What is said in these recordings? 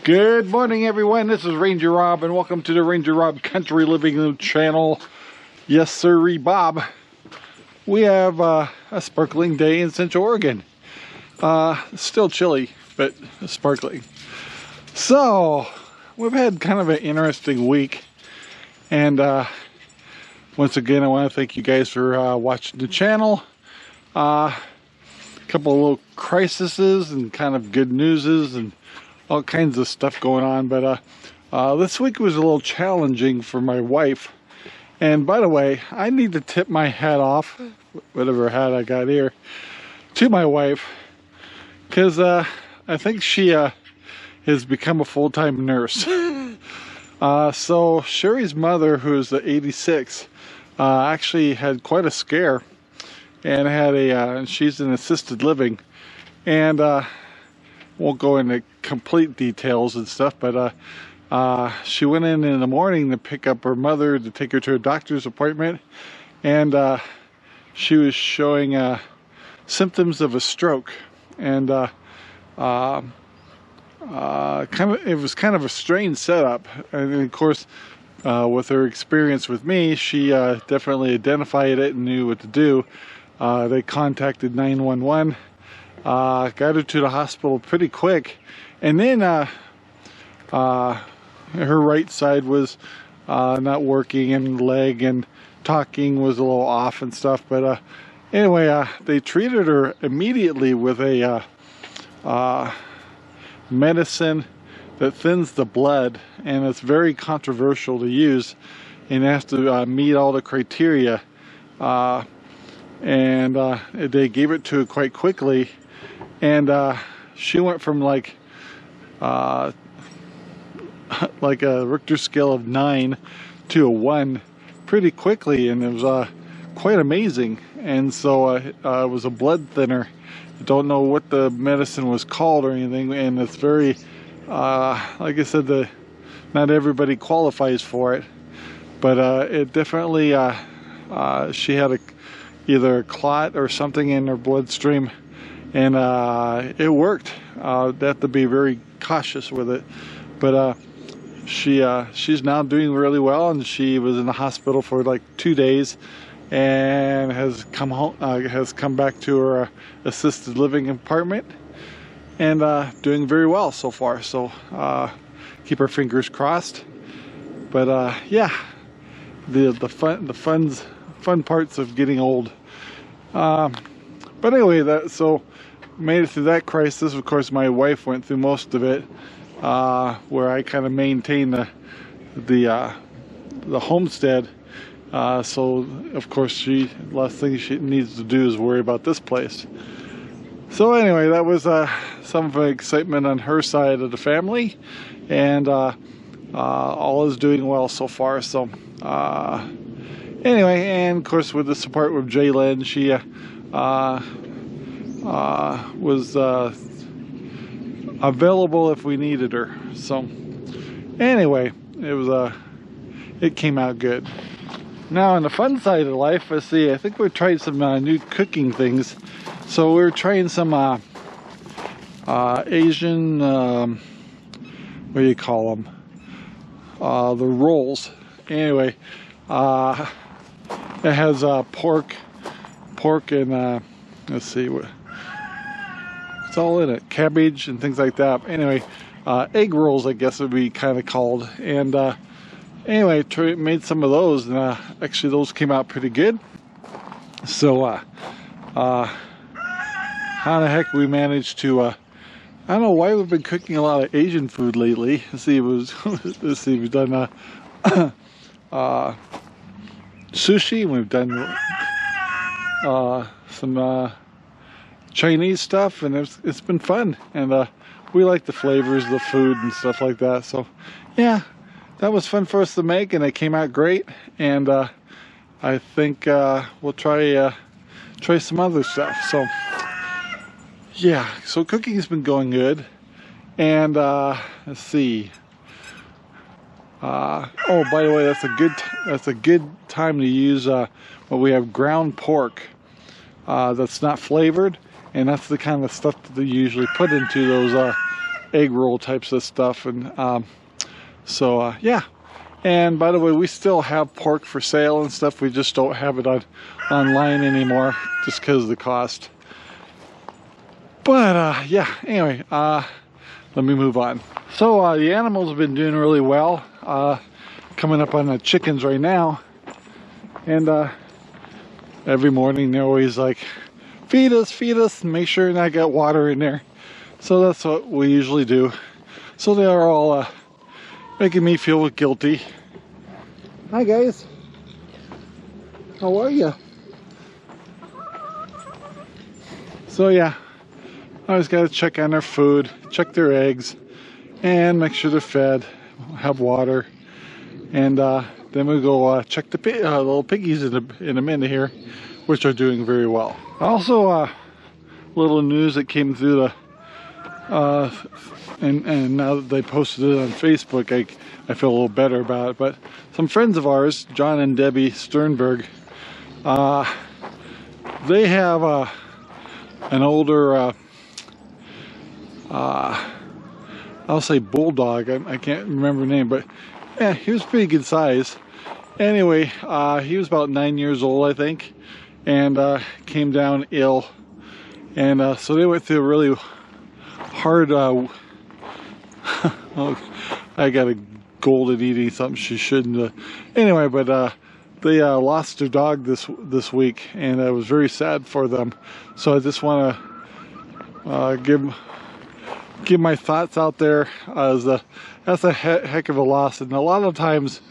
Good morning, everyone. This is Ranger Rob, and welcome to the Ranger Rob Country Living channel. Yes, sirree, Bob. We have a sparkling day in Central Oregon. Still chilly, but sparkling. So, we've had kind of an interesting week, and once again, I want to thank you guys for watching the channel. A couple of little crises and kind of good newses and all kinds of stuff going on, but this week was a little challenging for my wife. And by the way, I need to tip my hat off, whatever hat I got here, to my wife, because I think she has become a full-time nurse. So Sherry's mother, who's 86, actually had quite a scare, and had she's in assisted living, and won't go into complete details and stuff, but she went in the morning to pick up her mother to take her to a doctor's appointment, and she was showing symptoms of a stroke, and it was kind of a strange setup. And of course, with her experience with me, she definitely identified it and knew what to do. They contacted 911. Got her to the hospital pretty quick, and then her right side was not working, and leg and talking was a little off and stuff, but anyway, they treated her immediately with a medicine that thins the blood, and it's very controversial to use and has to meet all the criteria, and they gave it to her quite quickly. And she went from like a Richter scale of 9 to a 1 pretty quickly, and it was quite amazing. And so it was a blood thinner. I don't know what the medicine was called or anything, and it's very, like I said, not everybody qualifies for it, but it definitely, she had either a clot or something in her bloodstream. And it worked. They have to be very cautious with it, but she's now doing really well, and she was in the hospital for like 2 days, and has come home, has come back to her assisted living apartment, and doing very well so far. So keep our fingers crossed. But yeah, the fun parts of getting old. But anyway, so made it through that crisis. Of course, my wife went through most of it, where I kind of maintained the homestead. So of course, the last thing she needs to do is worry about this place. So anyway, that was some of the excitement on her side of the family, and all is doing well so far. So anyway, and of course, with the support with Jaylen, she was available if we needed her. So anyway, it came out good. Now on the fun side of life, let's see, I think we've tried some new cooking things. So we're trying some Asian, what do you call them, the rolls. Anyway, it has pork and let's see, it's all in it, cabbage and things like that. Anyway, egg rolls, I guess would be kind of called. And anyway, made some of those, and actually those came out pretty good. So how the heck we managed to I don't know why we've been cooking a lot of Asian food lately. Let's see, let's see, we've done sushi, and we've done some Chinese stuff, and it's been fun, and we like the flavors of the food and stuff like that. So yeah, that was fun for us to make, and it came out great. And I think we'll try some other stuff. So yeah, so cooking has been going good. And let's see, oh, by the way, that's a good time to use well, we have ground pork that's not flavored, and that's the kind of stuff that they usually put into those egg roll types of stuff. And yeah. And by the way, we still have pork for sale and stuff. We just don't have it online anymore just because of the cost. But yeah, anyway, let me move on. So the animals have been doing really well. Coming up on the chickens right now. And every morning they're always like, feed us, and make sure I got water in there. So that's what we usually do. So they are all making me feel guilty. Hi guys. How are you? So yeah, I always got to check on their food, check their eggs, and make sure they're fed, have water. And then we go check the little piggies in a minute here, which are doing very well. Also, little news that came through the, and now that they posted it on Facebook, I feel a little better about it. But some friends of ours, John and Debbie Sternberg, they have an older, I'll say bulldog. I can't remember the name, but yeah, he was pretty good size. Anyway, he was about 9 years old, I think, and came down ill. And so they went through a really hard, oh, I got a golden eating something she shouldn't. Anyway, but they lost their dog this week, and I was very sad for them. So I just want to give my thoughts out there. As that's a heck of a loss, and a lot of times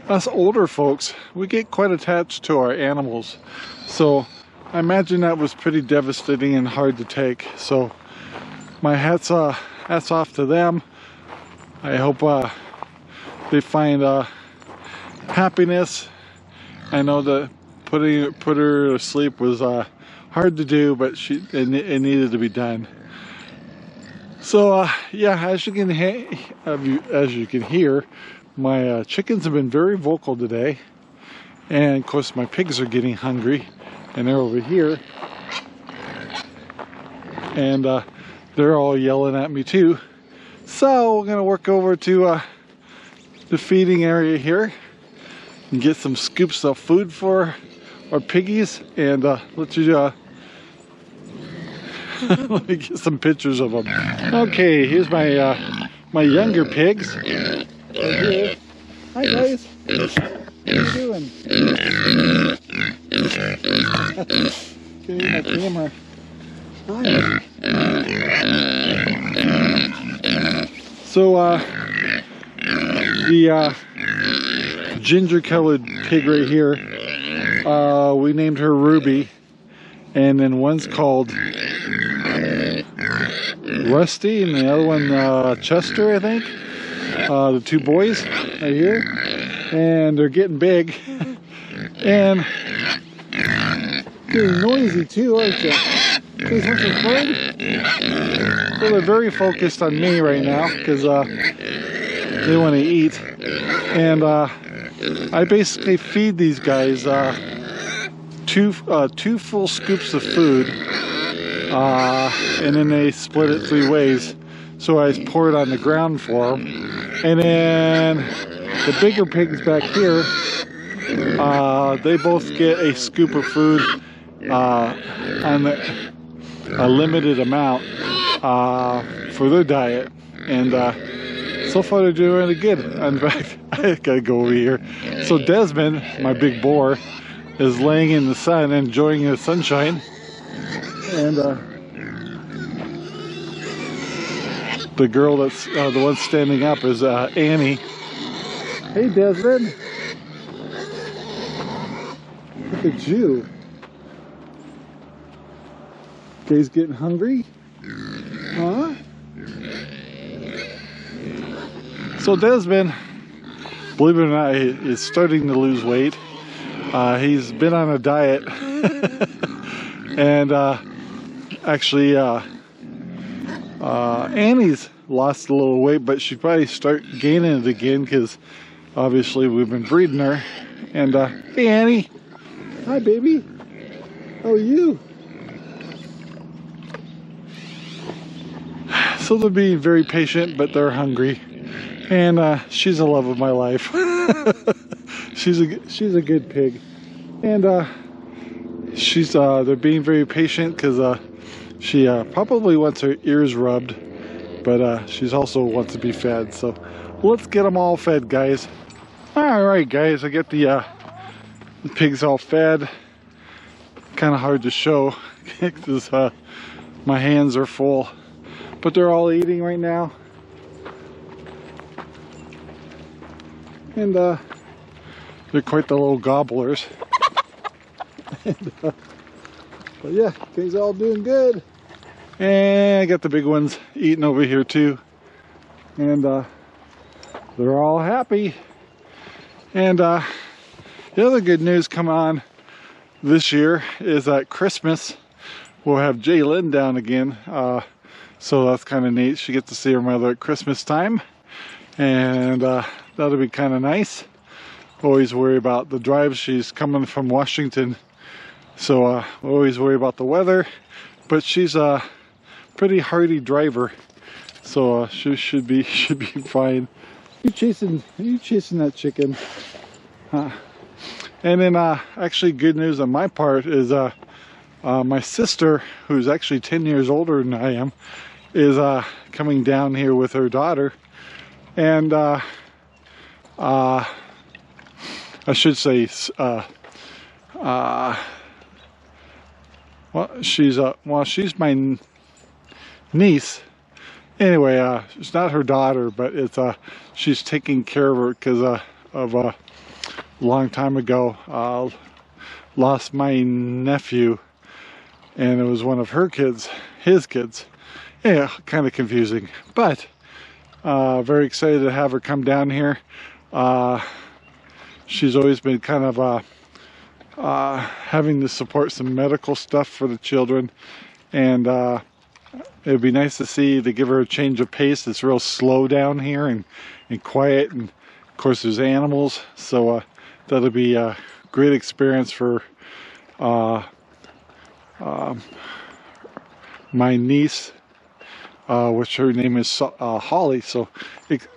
us older folks, we get quite attached to our animals. So I imagine that was pretty devastating and hard to take. So my hats off to them. I hope they find happiness. I know that put her to sleep was hard to do, but it needed to be done. So yeah, as you can hear, my chickens have been very vocal today, and of course my pigs are getting hungry, and they're over here, and they're all yelling at me too. So we're gonna work over to the feeding area here and get some scoops of food for our piggies, and let me get some pictures of them. Okay, here's my younger pigs. Here. Hi guys. What are you doing? Getting my camera. Hi. So the ginger-colored pig right here, we named her Ruby, and then one's called Rusty, and the other one Chester, I think. The two boys right here, and they're getting big and getting noisy too, aren't you? Guys want some fun? So they're very focused on me right now because they want to eat, and I basically feed these guys two full scoops of food, and then they split it 3 ways. So I pour it on the ground for them, and then the bigger pigs back here, they both get a scoop of food on a limited amount for their diet, and so far they're doing really good. In fact, I gotta go over here. So Desmond, my big boar, is laying in the sun enjoying the sunshine, and the girl that's the one standing up is Annie. Hey Desmond, look at you. Guys getting hungry? Huh? So Desmond, believe it or not, is starting to lose weight. He's been on a diet, and actually Annie's lost a little weight, but she'd probably start gaining it again because obviously we've been breeding her. And hey Annie, hi baby, how are you? So they're being very patient, but they're hungry. And she's the love of my life. she's a good pig. And they're being very patient because she probably wants her ears rubbed, but she's also wants to be fed. So let's get them all fed, guys. All right, guys, I get the pigs all fed. Kind of hard to show because my hands are full, but they're all eating right now. And they're quite the little gobblers. And, but yeah, things all doing good. And I got the big ones eating over here too. And they're all happy. And the other good news coming on this year is that Christmas we'll have Jaylyn down again. So that's kind of neat. She gets to see her mother at Christmas time. And that'll be kind of nice. Always worry about the drive. She's coming from Washington. So always worry about the weather, but she's a pretty hardy driver, so she should be fine. You chasing that chicken? Huh? And then actually, good news on my part is my sister, who's actually 10 years older than I am, is coming down here with her daughter, and I should say well, she's my niece. Anyway, it's not her daughter, but it's she's taking care of her because of a long time ago lost my nephew, and it was one of her kids, his kids. Yeah, kind of confusing, but very excited to have her come down here. She's always been kind of having to support some medical stuff for the children, and it would be nice to give her a change of pace. It's real slow down here and quiet, and of course there's animals, so that'll be a great experience for my niece, which her name is Holly. So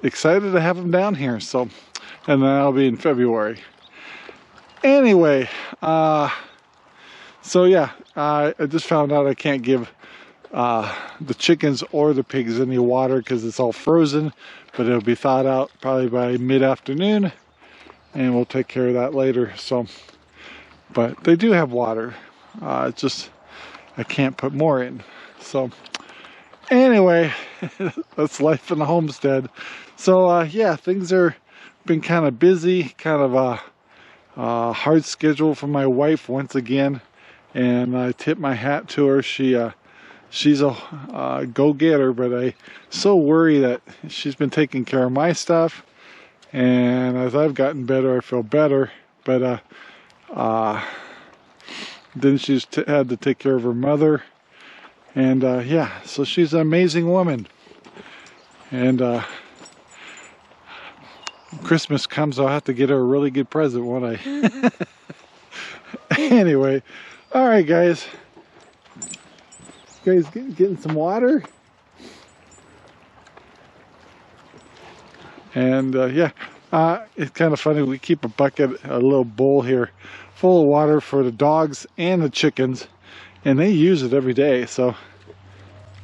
excited to have them down here. So, and then that'll be in February. Anyway, so yeah, I just found out I can't give the chickens or the pigs any water because it's all frozen, but it'll be thawed out probably by mid-afternoon, and we'll take care of that later. So, but they do have water. It's just I can't put more in. So anyway, that's life in the homestead. So yeah, things are been kind of busy, kind of hard schedule for my wife once again, and I tip my hat to her. She's a go-getter, but I so worry that she's been taking care of my stuff, and as I've gotten better I feel better, but then she's had to take care of her mother, and yeah, so she's an amazing woman. And Christmas comes, I'll have to get her a really good present, won't I? Anyway, all right, guys. You guys getting some water? And yeah, it's kind of funny. We keep a bucket, a little bowl here, full of water for the dogs and the chickens, and they use it every day. So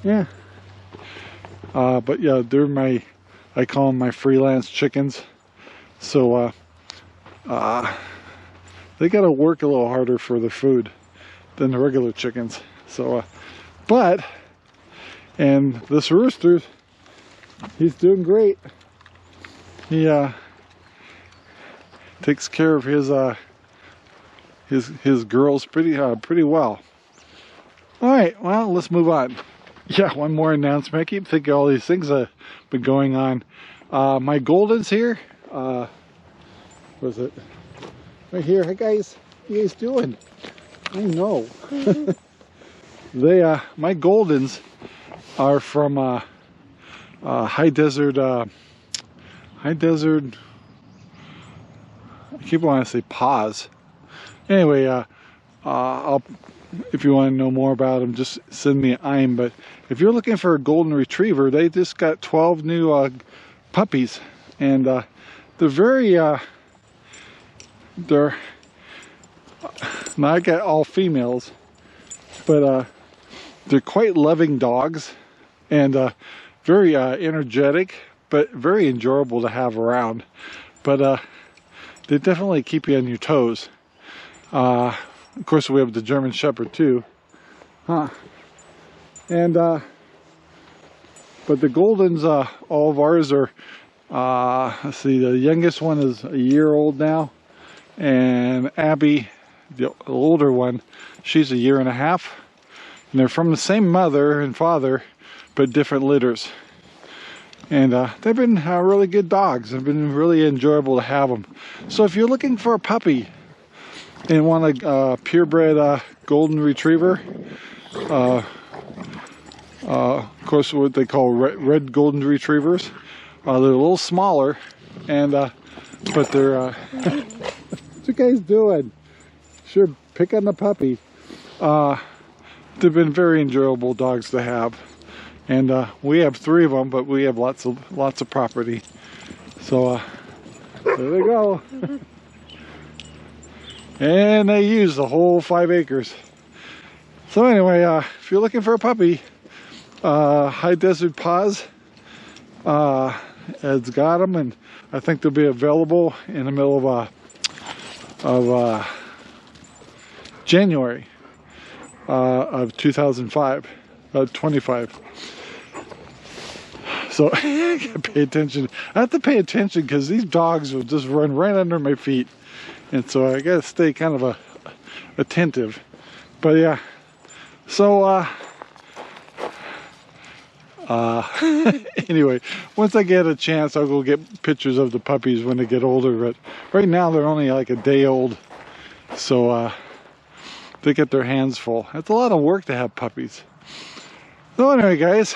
yeah. But yeah, they're I call them my freelance chickens. So they got to work a little harder for the food than the regular chickens. So and this rooster, he's doing great. He takes care of his girls pretty well. All right, well, let's move on. Yeah, one more announcement. I keep thinking all these things have been going on. My Golden's here. Was it right here? Hey guys, what you guys doing? I know. My Goldens are from high desert. I keep wanting to say pause. Anyway, if you want to know more about them, just send me an IM. But if you're looking for a golden retriever, they just got 12 new puppies, and they're very they're not got all females, but they're quite loving dogs, and very energetic, but very enjoyable to have around. But they definitely keep you on your toes. Of course, we have the German Shepherd too, and but the Goldens, all of ours are, let's see, the youngest one is a year old now, and Abby, the older one, she's a year and a half, and they're from the same mother and father, but different litters. And they've been really good dogs. They've been really enjoyable to have them. So if you're looking for a puppy and want a purebred golden retriever, of course what they call red golden retrievers, they're a little smaller, and but they're what you guys doing? Sure, pick on the puppy. They've been very enjoyable dogs to have. And we have 3 of them, but we have lots of property. So there they go. And they use the whole 5 acres. So anyway, if you're looking for a puppy, High Desert Paws has got them, and I think they'll be available in the middle of January of 2025. So I gotta pay attention. I have to pay attention because these dogs will just run right under my feet, and so I gotta stay kind of attentive. But yeah, so anyway, once I get a chance, I'll go get pictures of the puppies when they get older. But right now they're only like a day old, so they get their hands full. It's a lot of work to have puppies. So anyway, guys,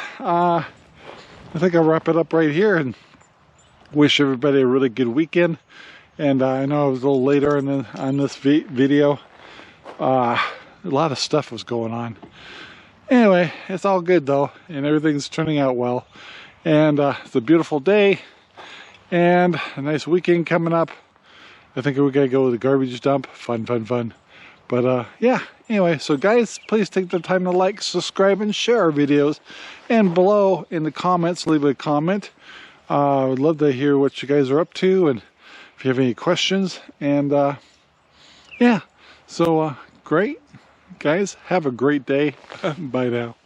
I think I'll wrap it up right here and wish everybody a really good weekend. And I know I was a little later on this video. A lot of stuff was going on. Anyway, it's all good though, and everything's turning out well. And it's a beautiful day and a nice weekend coming up. I think we're gonna go to the garbage dump. Fun. But yeah, anyway, so guys, please take the time to like, subscribe, and share our videos. And below in the comments, leave a comment. I would love to hear what you guys are up to, and if you have any questions. And yeah, so great. Guys, have a great day. Bye now.